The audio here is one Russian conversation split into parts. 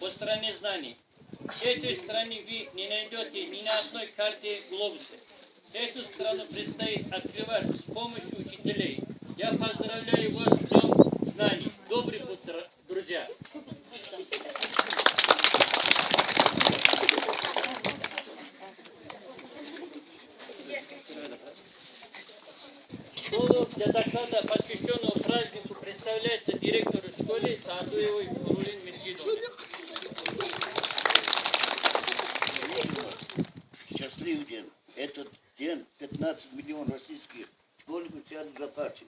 по стране знаний. Этой страны вы не найдете ни на одной карте глобуса. Эту страну предстоит открывать с помощью учителей. Я поздравляю вас с Днем знаний. Добрых утра, друзья! Слово для доклада, посвященного празднику, представляется директору школы Саадуевой Нурулин Меджидовне. Счастливый день. Этот день 15 миллионов российских школьников сядут за парты.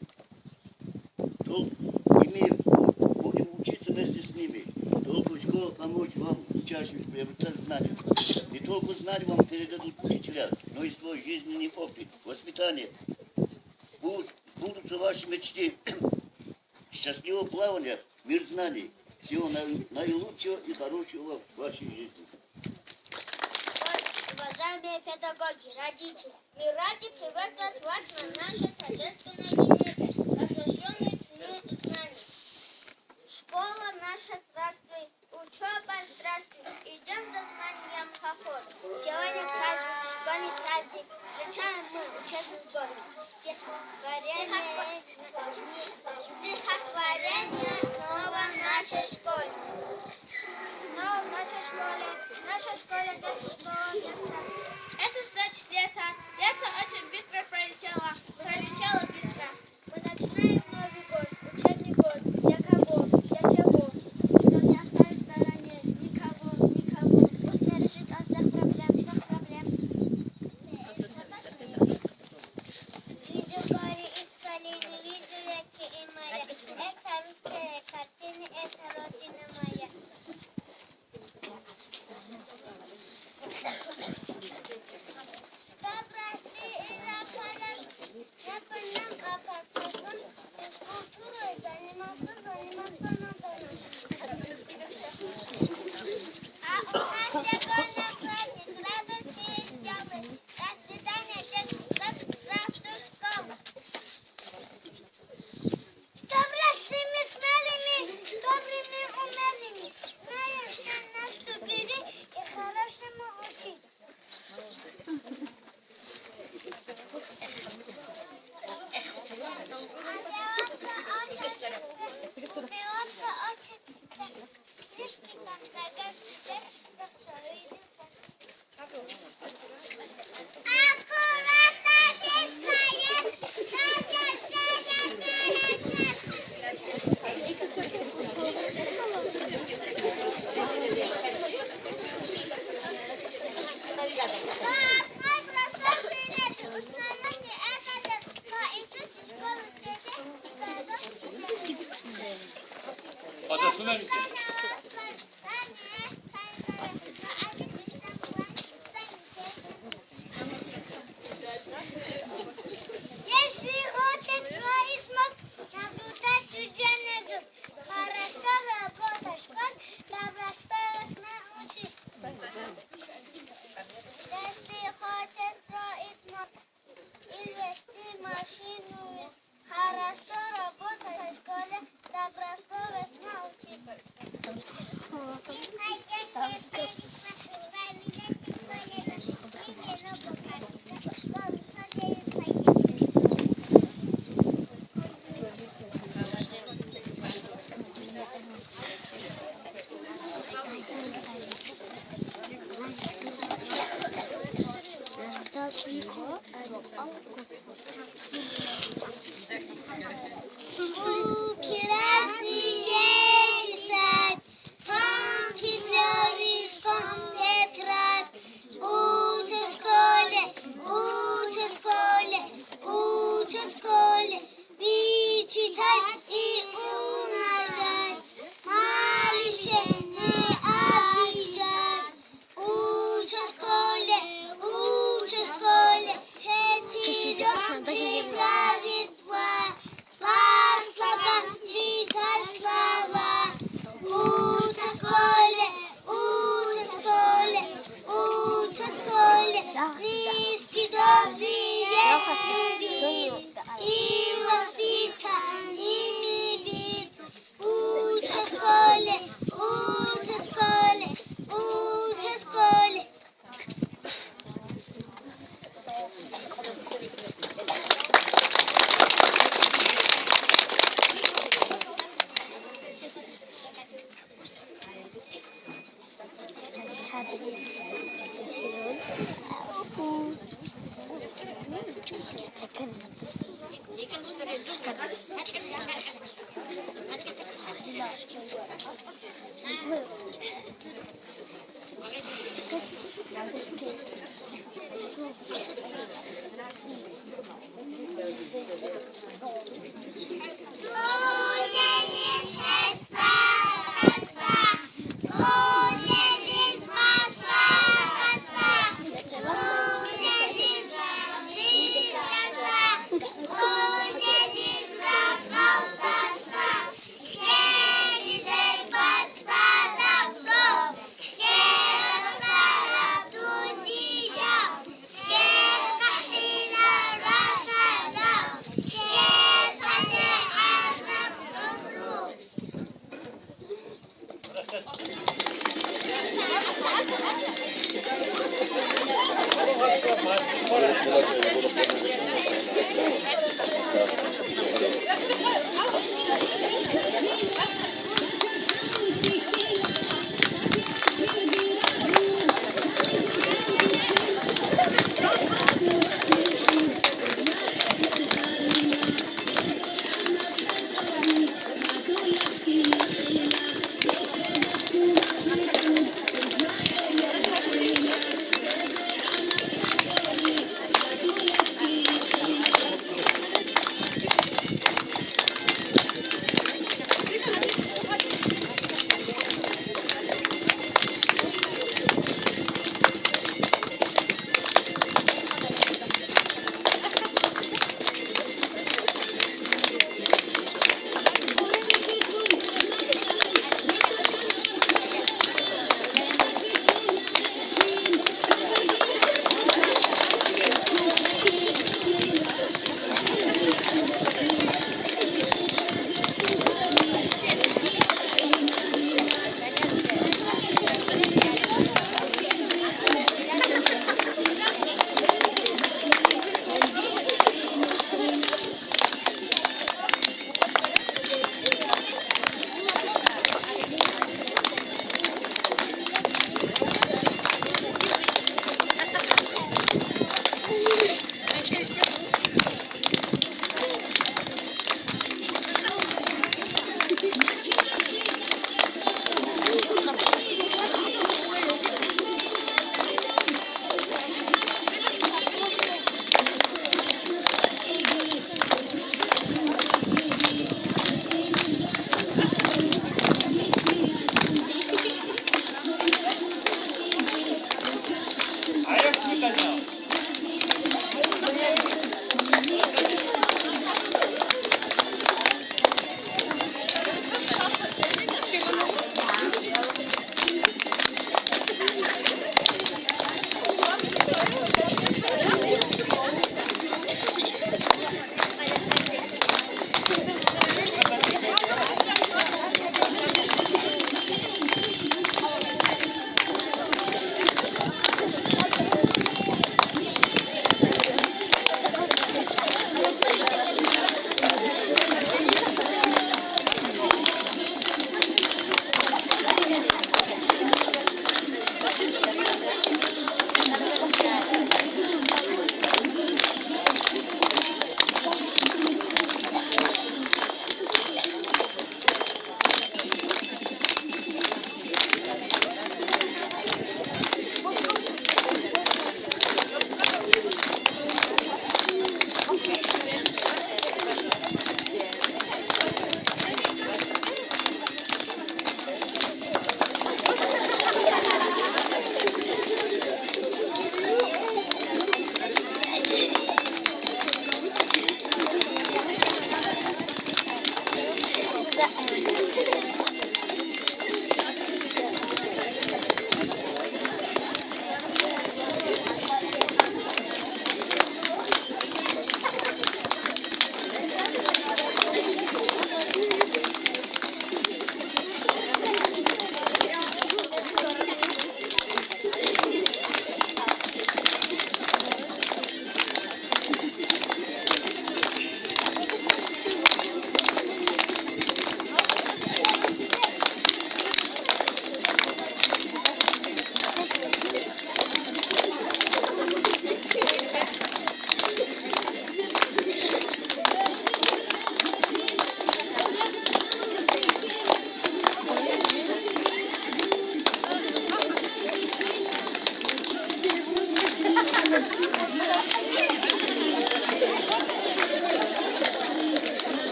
Будем учиться вместе с ними. Только школа помочь вам учащимся приобретать знания. Не только знания вам передадут учителя, но и свой жизненный опыт, воспитание. Будут ваши мечты. Счастливого плавания, мир знаний. Всего наилучшего и хорошего в вашей жизни. Уважаемые педагоги, родители, мы рады приветствовать вас на нашей торжественной вечере, посвященной Дню знаний. Школа наша здравствует, учеба здравствует, идем за знанием в поход. Сегодня праздник, школьный праздник, встречаем мы учебный год. Стихотворение снова в нашей школе. Снова в нашей школе, это школа место. Это значит лето. Лето очень быстро пролетело быстро. Мы начинаем Новый год, учебный год. Для кого? Для чего? Что не оставить в стороне никого. Пусть не решит от всех проблем. Видел горе из долины, видел реки и моря. Это русские картины, это родина моя. Уча в школе, Oh!